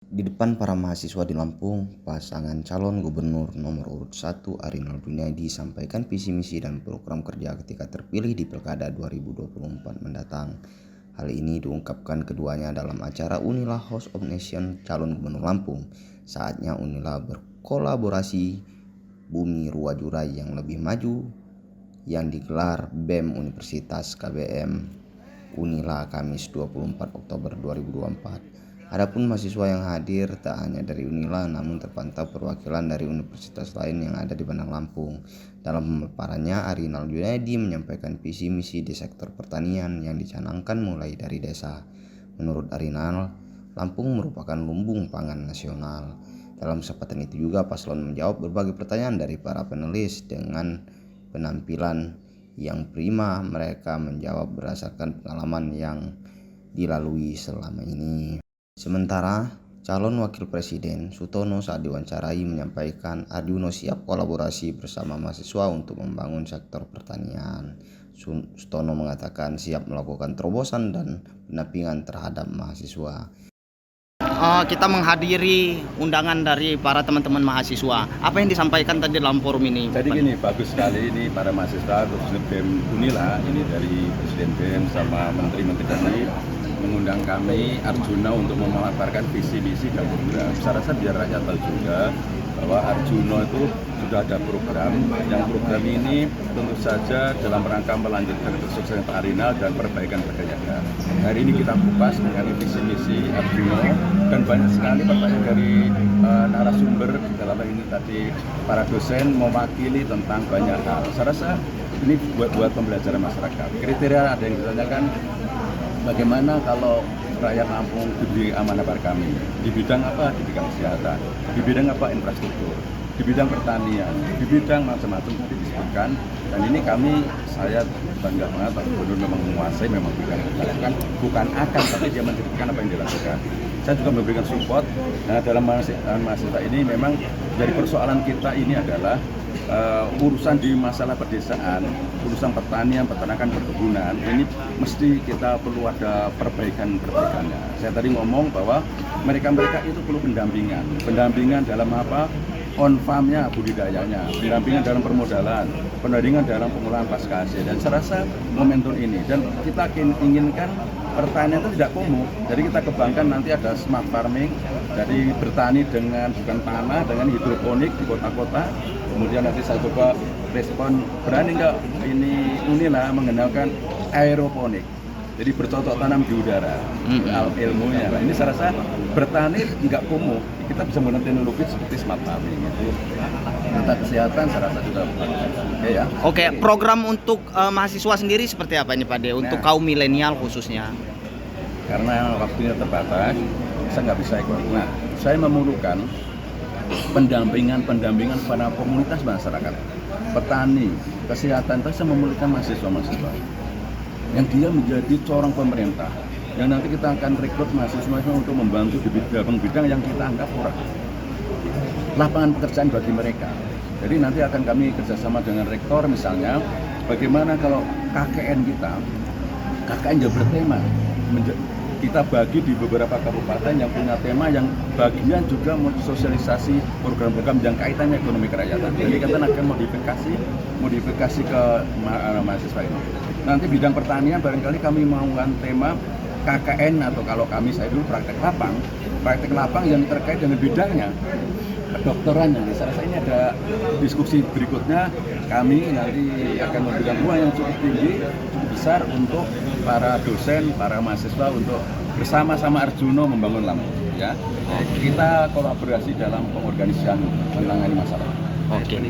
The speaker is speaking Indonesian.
Di depan para mahasiswa di Lampung, pasangan calon gubernur nomor urut 1 Arinal Junaidi sampaikan visi misi dan program kerja ketika terpilih di Pilkada 2024 mendatang. Hal ini diungkapkan keduanya dalam acara Unila House of Nation calon gubernur Lampung. Saatnya Unila berkolaborasi Bumi Ruwajurai yang lebih maju yang digelar BEM Universitas KBM Unila Kamis 24 Oktober 2024. Adapun mahasiswa yang hadir tak hanya dari Unila namun terpantau perwakilan dari universitas lain yang ada di Bandar Lampung. Dalam pemaparannya, Arinal Junaidi menyampaikan visi misi di sektor pertanian yang dicanangkan mulai dari desa. Menurut Arinal, Lampung merupakan lumbung pangan nasional. Dalam kesempatan itu juga paslon menjawab berbagai pertanyaan dari para panelis dengan penampilan yang prima. Mereka menjawab berdasarkan pengalaman yang dilalui selama ini. Sementara calon wakil presiden Sutono saat diwawancarai menyampaikan Arjuno siap kolaborasi bersama mahasiswa untuk membangun sektor pertanian. Sutono mengatakan siap melakukan terobosan dan pendampingan terhadap mahasiswa. Kita menghadiri undangan dari para teman-teman mahasiswa. Apa yang disampaikan tadi dalam forum ini? Jadi gini, bagus sekali ini para mahasiswa khususnya BEM Unila ini dari Presiden BEM sama menteri-menteri tadi mengundang kami Arjuna untuk memaparkan visi misi dan program. Saya rasa biar rakyat tahu juga bahwa Arjuna itu sudah ada program. Yang program ini tentu saja dalam rangka melanjutkan kesuksesan Pak Arinal dan perbaikan perdagangan. Hari ini kita kupas mengenai visi misi Arjuna dan banyak sekali pertanyaan dari narasumber dalam hal ini tadi para dosen mewakili tentang banyak hal. Saya rasa ini buat pembelajaran masyarakat. Kriteria ada yang ditanyakan, bagaimana kalau rakyat Lampung diberi amanah pada kami? Di bidang apa? Di bidang kesehatan. Di bidang apa? Infrastruktur. Di bidang pertanian. Di bidang macam-macam tadi disebutkan. Dan ini saya bangga banget Pak Gubernur memang menguasai, memang bukan akan, tapi dia menceritakan apa yang dilakukan. Saya juga memberikan support. Nah, dalam mahasiswa ini memang dari persoalan kita ini adalah urusan di masalah pedesaan, urusan pertanian, peternakan, perkebunan, ini mesti kita perlu ada perbaikannya. Saya tadi ngomong bahwa mereka itu perlu pendampingan dalam apa? On farm-nya, budidayanya, pendampingan dalam permodalan, pendampingan dalam pengolahan pasca hasil. Dan saya rasa momentum ini, dan kita inginkan pertanian itu tidak kumuh. Jadi kita kembangkan nanti ada smart farming, jadi bertani dengan bukan tanah, dengan hidroponik di kota-kota. Kemudian nanti saya coba respon, berani nggak ini Unila mengenalkan aeroponik, jadi bercocok tanam di udara, ilmunya. Nah, ini saya rasa bertani nggak kumuh, kita bisa menggunakan teknologi seperti smart farming itu. Tentang kesehatan saya rasa juga oke ya. Oke, program untuk mahasiswa sendiri seperti apa ini Pak De? Untuk kaum milenial khususnya? Karena waktunya terbatas, saya nggak bisa ikut. Nah, saya memerlukan pendampingan pada komunitas masyarakat, petani, kesehatan. Saya memerlukan mahasiswa yang dia menjadi corong pemerintah, yang nanti kita akan rekrut mahasiswa untuk membantu di bidang yang kita anggap kurang, lapangan pekerjaan bagi mereka. Jadi nanti akan kami kerjasama dengan rektor misalnya, bagaimana kalau KKN yang bertema, kita bagi di beberapa kabupaten yang punya tema yang bagian juga sosialisasi program-program yang kaitannya ekonomi kerakyatan. Jadi kita akan modifikasi ke mahasiswa ini. Nanti bidang pertanian barangkali kami menggunakan tema KKN atau kalau saya dulu praktek lapang yang terkait dengan bidangnya, kedokteran. Nanti saya rasa ini ada diskusi berikutnya, kami nanti akan memberikan ruang yang cukup tinggi, cukup besar untuk para dosen, para mahasiswa untuk bersama-sama Arjuno membangun Lampung. Ya, kita kolaborasi dalam pengorganisasian menangani masalah. Oke.